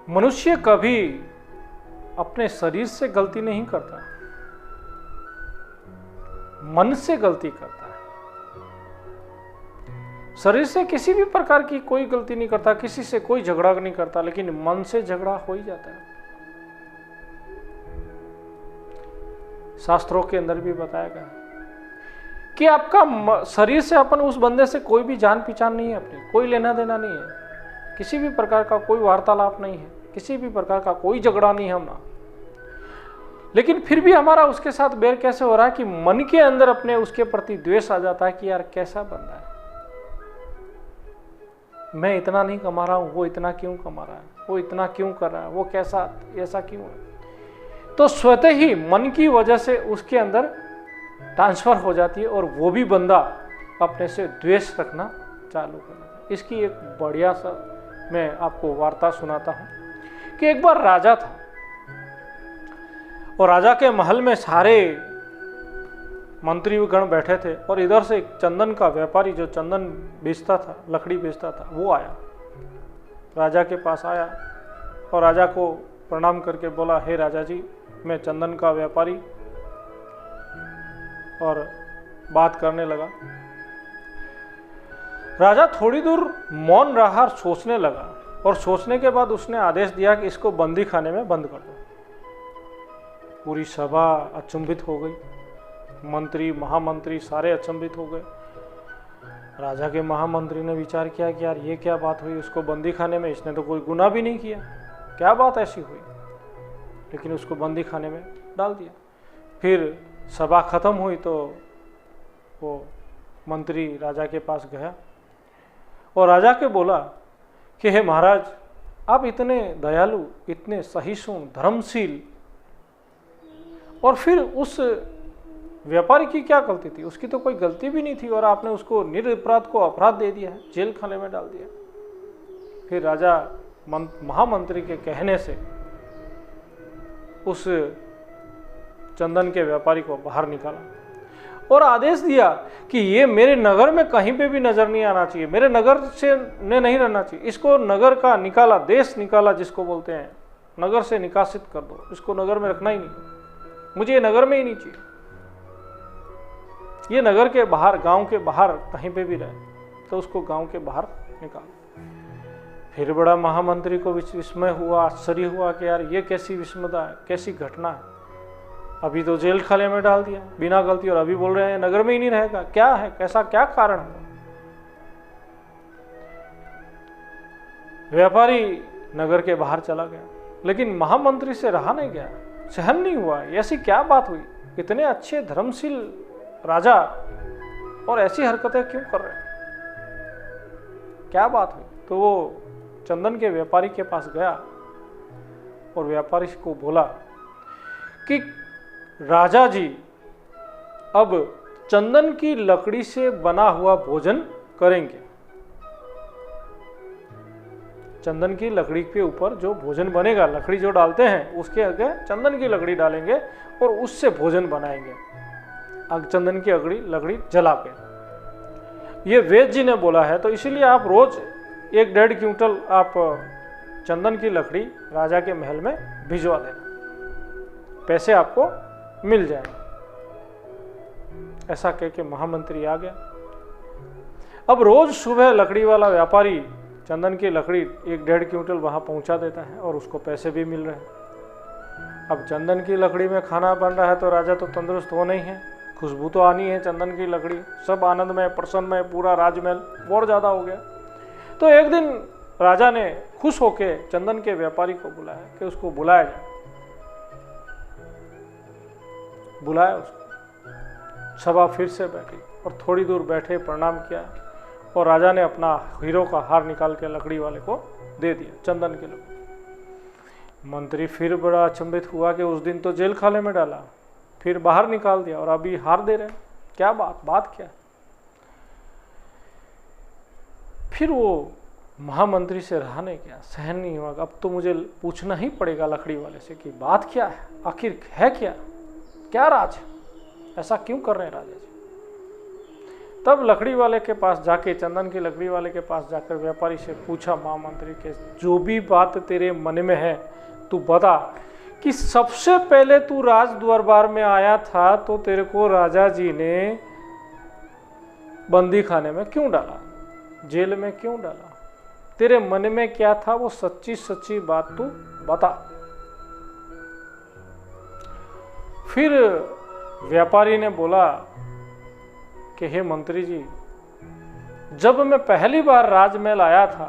मनुष्य कभी अपने शरीर से गलती नहीं करता, मन से गलती करता है। शरीर से किसी भी प्रकार की कोई गलती नहीं करता, किसी से कोई झगड़ा नहीं करता, लेकिन मन से झगड़ा हो ही जाता है। शास्त्रों के अंदर भी बताया गया कि आपका शरीर से अपन उस बंदे से कोई भी जान पहचान नहीं है, अपनी कोई लेना देना नहीं है, किसी भी प्रकार का कोई वार्तालाप नहीं है, किसी भी प्रकार का कोई झगड़ा नहीं है हमारा, लेकिन फिर भी हमारा उसके साथ बैर कैसे हो रहा है कि मन के अंदर अपने उसके प्रति द्वेष आ जाता है कि यार कैसा बंदा है, मैं इतना नहीं कमा रहा हूं, वो इतना क्यों कमा रहा है, वो इतना क्यों कर रहा है, वो कैसा ऐसा क्यों है। तो स्वतः ही मन की वजह से उसके अंदर ट्रांसफर हो जाती है और वो भी बंदा अपने से द्वेष रखना चालू कर देता है। इसकी एक बढ़िया सा मैं आपको वार्ता सुनाता हूं कि एक बार राजा था और राजा के महल में सारे मंत्रीगण बैठे थे और इधर से एक चंदन का व्यापारी जो चंदन बेचता था, लकड़ी बेचता था, वो आया, राजा के पास आया और राजा को प्रणाम करके बोला, हे राजा जी, मैं चंदन का व्यापारी, और बात करने लगा। राजा थोड़ी दूर मौन रहा और सोचने लगा और सोचने के बाद उसने आदेश दिया कि इसको बंदी खाने में बंद कर दो। पूरी सभा अचंभित हो गई, मंत्री महामंत्री सारे अचंभित हो गए। राजा के महामंत्री ने विचार किया कि यार ये क्या बात हुई, उसको बंदी खाने में, इसने तो कोई गुनाह भी नहीं किया, क्या बात ऐसी हुई, लेकिन उसको बंदी खाने में डाल दिया। फिर सभा खत्म हुई तो वो मंत्री राजा के पास गया और राजा के बोला कि हे महाराज, आप इतने दयालु, इतने सहिष्णु, धर्मशील, और फिर उस व्यापारी की क्या गलती थी, उसकी तो कोई गलती भी नहीं थी और आपने उसको निरपराध को अपराध दे दिया है, जेल खाने में डाल दिया। फिर राजा महामंत्री के कहने से उस चंदन के व्यापारी को बाहर निकाला और आदेश दिया कि ये मेरे नगर में कहीं पे भी नजर नहीं आना चाहिए, मेरे नगर से नहीं रहना चाहिए, इसको नगर का निकाला, देश निकाला जिसको बोलते हैं, नगर से निकासित कर दो, इसको नगर में रखना ही नहीं, मुझे ये नगर में ही नहीं चाहिए, ये नगर के बाहर, गांव के बाहर कहीं पे भी रहे, तो उसको गांव के बाहर निकालो। फिर बड़ा महामंत्री को विस्मय हुआ, आश्चर्य हुआ कि यार ये कैसी विस्मता है, कैसी घटना है, अभी तो जेल खाने में डाल दिया बिना गलती और अभी बोल रहे हैं नगर में ही नहीं रहेगा, क्या है, कैसा क्या कारण है। व्यापारी नगर के बाहर चला गया, लेकिन महामंत्री से रहा नहीं गया, सहन नहीं हुआ, ऐसी क्या बात हुई, इतने अच्छे धर्मशील राजा और ऐसी हरकतें क्यों कर रहे हैं, क्या बात हुई। तो वो चंदन के व्यापारी के पास गया और व्यापारी को बोला कि राजा जी, अब चंदन की लकड़ी से बना हुआ भोजन करेंगे, चंदन की लकड़ी के ऊपर जो भोजन बनेगा, लकड़ी जो डालते हैं उसके आगे चंदन की लकड़ी डालेंगे और उससे भोजन बनाएंगे, चंदन की लकड़ी जला के। ये वेद जी ने बोला है, तो इसीलिए आप रोज 1-1.5 क्विंटल आप चंदन की लकड़ी राजा के महल में भिजवा देना, पैसे आपको मिल जाएंगे। ऐसा कह के महामंत्री आ गया। अब रोज सुबह लकड़ी वाला व्यापारी चंदन की लकड़ी 1-1.5 क्विंटल वहां पहुंचा देता है और उसको पैसे भी मिल रहे हैं। अब चंदन की लकड़ी में खाना बन रहा है तो राजा तो तंदुरुस्त होना ही है, खुशबू तो आनी है चंदन की लकड़ी, सब आनंदमय प्रसन्नमय, पूरा राजमहल बहुत ज्यादा हो गया। तो एक दिन राजा ने खुश होके चंदन के व्यापारी को बुलाया कि उसको बुलाया जाए, बुलाया उसको। सभा फिर से बैठी और थोड़ी दूर बैठे प्रणाम किया और राजा ने अपना हीरो का हार निकाल के लकड़ी वाले को दे दिया, चंदन की लकड़ी। मंत्री फिर बड़ा अचंभित हुआ कि उस दिन तो जेल खाने में डाला, फिर बाहर निकाल दिया और अभी हार दे रहे, क्या बात क्या। फिर वो महामंत्री से रहा नहीं गया, सहन नहीं हुआ, अब तो मुझे पूछना ही पड़ेगा लकड़ी वाले से कि बात क्या है, आखिर है क्या राज है, ऐसा क्यों कर रहे हैं राजा जी। तब लकड़ी वाले के पास जाके, चंदन की लकड़ी वाले के पास जाकर व्यापारी से पूछा महामंत्री के, जो भी बात तेरे मन में है तू बता, कि सबसे पहले तू राज दरबार में आया था तो तेरे को राजा जी ने बंदी खाने में क्यों डाला, जेल में क्यों डाला, तेरे मन में क्या था, वो सच्ची सच्ची बात तू बता। फिर व्यापारी ने बोला कि हे मंत्री जी, जब मैं पहली बार राजमहल आया था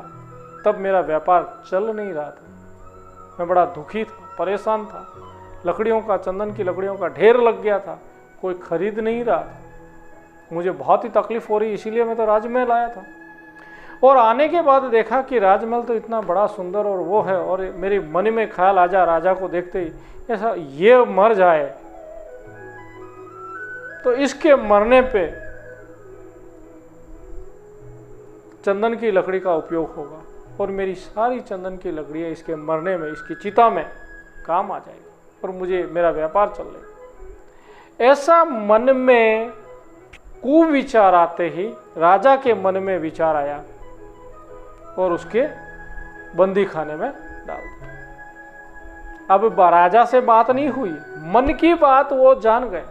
तब मेरा व्यापार चल नहीं रहा था, मैं बड़ा दुखी था, परेशान था, लकड़ियों का, चंदन की लकड़ियों का ढेर लग गया था, कोई खरीद नहीं रहा था, मुझे बहुत ही तकलीफ हो रही, इसीलिए मैं तो राजमहल आया था। और आने के बाद देखा कि राजमहल तो इतना बड़ा सुंदर और वो है, और मेरे मन में ख्याल आ जा राजा को देखते ही, ऐसा ये मर जाए तो इसके मरने पे चंदन की लकड़ी का उपयोग होगा और मेरी सारी चंदन की लकड़ियां इसके मरने में, इसकी चिता में काम आ जाएगी और मुझे मेरा व्यापार चल लेगा। ऐसा मन में कुविचार आते ही राजा के मन में विचार आया और उसके बंदी खाने में डाल दिया। अब राजा से बात नहीं हुई, मन की बात वो जान गए,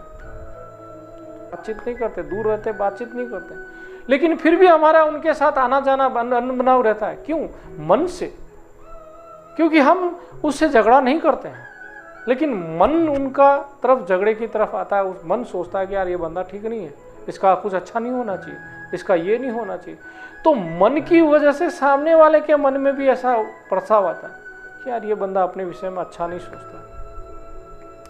बातचीत नहीं करते, दूर रहते, बातचीत नहीं करते, लेकिन फिर भी हमारा उनके साथ आना जाना अनबनाव रहता है। क्यों? मन से, क्योंकि हम उससे झगड़ा नहीं करते हैं, लेकिन मन उनका तरफ झगड़े की तरफ आता है। उस मन सोचता है कि यार ये बंदा ठीक नहीं है, इसका कुछ अच्छा नहीं होना चाहिए, इसका ये नहीं होना चाहिए। तो मन की वजह से सामने वाले के मन में भी ऐसा प्रस्ताव आता है कि यार ये बंदा अपने विषय में अच्छा नहीं सोचता,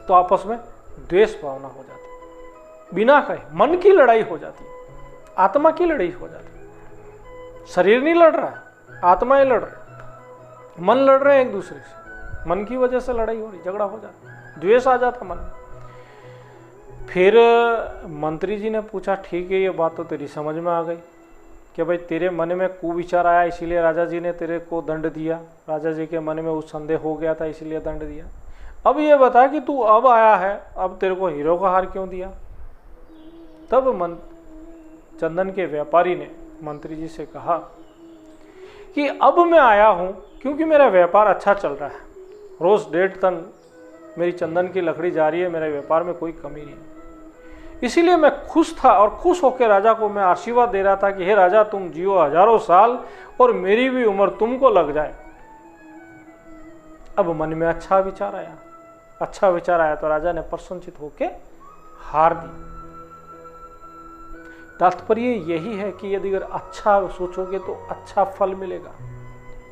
तो आपस में द्वेष भावना हो जाती है, बिना कहे मन की लड़ाई हो जाती है, आत्मा की लड़ाई हो जाती है। शरीर नहीं लड़ रहा है, आत्मा ही लड़ रहा है, मन लड़ रहे हैं एक दूसरे से, मन की वजह से लड़ाई हो रही, झगड़ा हो जाता, द्वेष आ जाता मन में। फिर मंत्री जी ने पूछा, ठीक है ये बात तो तेरी समझ में आ गई कि भाई तेरे मन में कुविचार आया इसीलिए राजा जी ने तेरे को दंड दिया, राजा जी के मन में उस संदेह हो गया था इसीलिए दंड दिया। अब ये बता कि तू अब आया है, अब तेरे को हीरो का हार क्यों दिया? तब चंदन के व्यापारी ने मंत्री जी से कहा कि अब मैं आया हूं क्योंकि मेरा व्यापार अच्छा चल रहा है, रोज 1.5 टन मेरी चंदन की लकड़ी जा रही है, मेरे व्यापार में कोई कमी नहीं है, इसीलिए मैं खुश था और खुश होकर राजा को मैं आशीर्वाद दे रहा था कि हे राजा तुम जियो हजारों साल और मेरी भी उम्र तुमको लग जाए। अब मन में अच्छा विचार आया तो राजा ने प्रसन्नचित होकर हार दी। तात्पर्य यही है कि यदि अगर अच्छा सोचोगे तो अच्छा फल मिलेगा,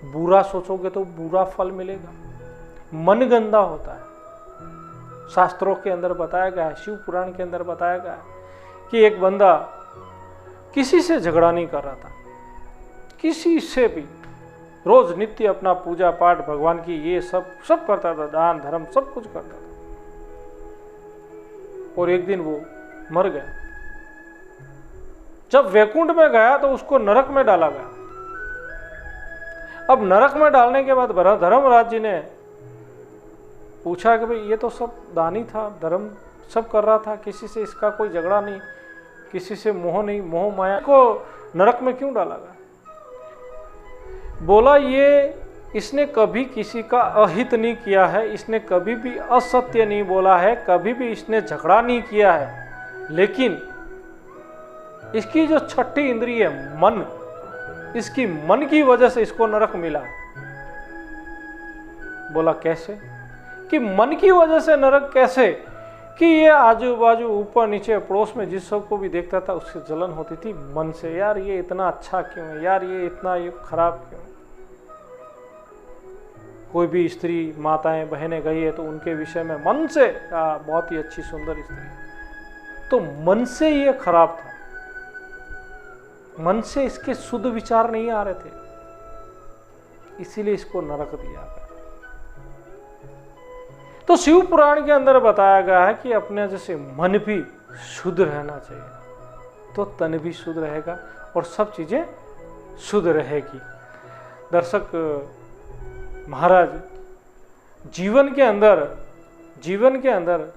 बुरा सोचोगे तो बुरा फल मिलेगा। मन गंदा होता है, शास्त्रों के अंदर बताया गया है, शिव पुराण के अंदर बताया गया है कि एक बंदा किसी से झगड़ा नहीं कर रहा था, किसी से भी, रोज नित्य अपना पूजा पाठ भगवान की ये सब करता था, दान धर्म सब कुछ करता था, और एक दिन वो मर गया। जब वैकुंठ में गया तो उसको नरक में डाला गया। अब नरक में डालने के बाद धर्मराज जी ने पूछा कि भाई ये तो सब दानी था, धर्म सब कर रहा था, किसी से इसका कोई झगड़ा नहीं, किसी से मोह नहीं, मोह माया को नरक में क्यों डाला गया? बोला ये इसने कभी किसी का अहित नहीं किया है, इसने कभी भी असत्य नहीं बोला है, कभी भी इसने झगड़ा नहीं किया है, लेकिन इसकी जो छठी इंद्रिय है मन, इसकी मन की वजह से इसको नरक मिला। बोला कैसे? कि मन की वजह से नरक कैसे? कि ये आजू बाजू ऊपर नीचे पड़ोस में जिस सबको भी देखता था उससे जलन होती थी मन से, यार ये इतना अच्छा क्यों है, यार ये इतना ये खराब क्यों। कोई भी स्त्री माताएं बहनें गई है तो उनके विषय में मन से बहुत ही अच्छी सुंदर स्त्री, तो मन से ये खराब था, मन से इसके शुद्ध विचार नहीं आ रहे थे, इसीलिए इसको नरक दिया गया। तो शिव पुराण के अंदर बताया गया है कि अपने जैसे मन भी शुद्ध रहना चाहिए, तो तन भी शुद्ध रहेगा और सब चीजें शुद्ध रहेगी। दर्शक महाराज, जीवन के अंदर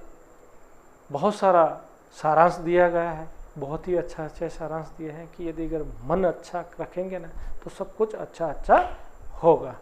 बहुत सारा सारांश दिया गया है, बहुत ही अच्छा अच्छा सारांश दिए हैं कि यदि अगर मन अच्छा रखेंगे ना तो सब कुछ अच्छा अच्छा होगा।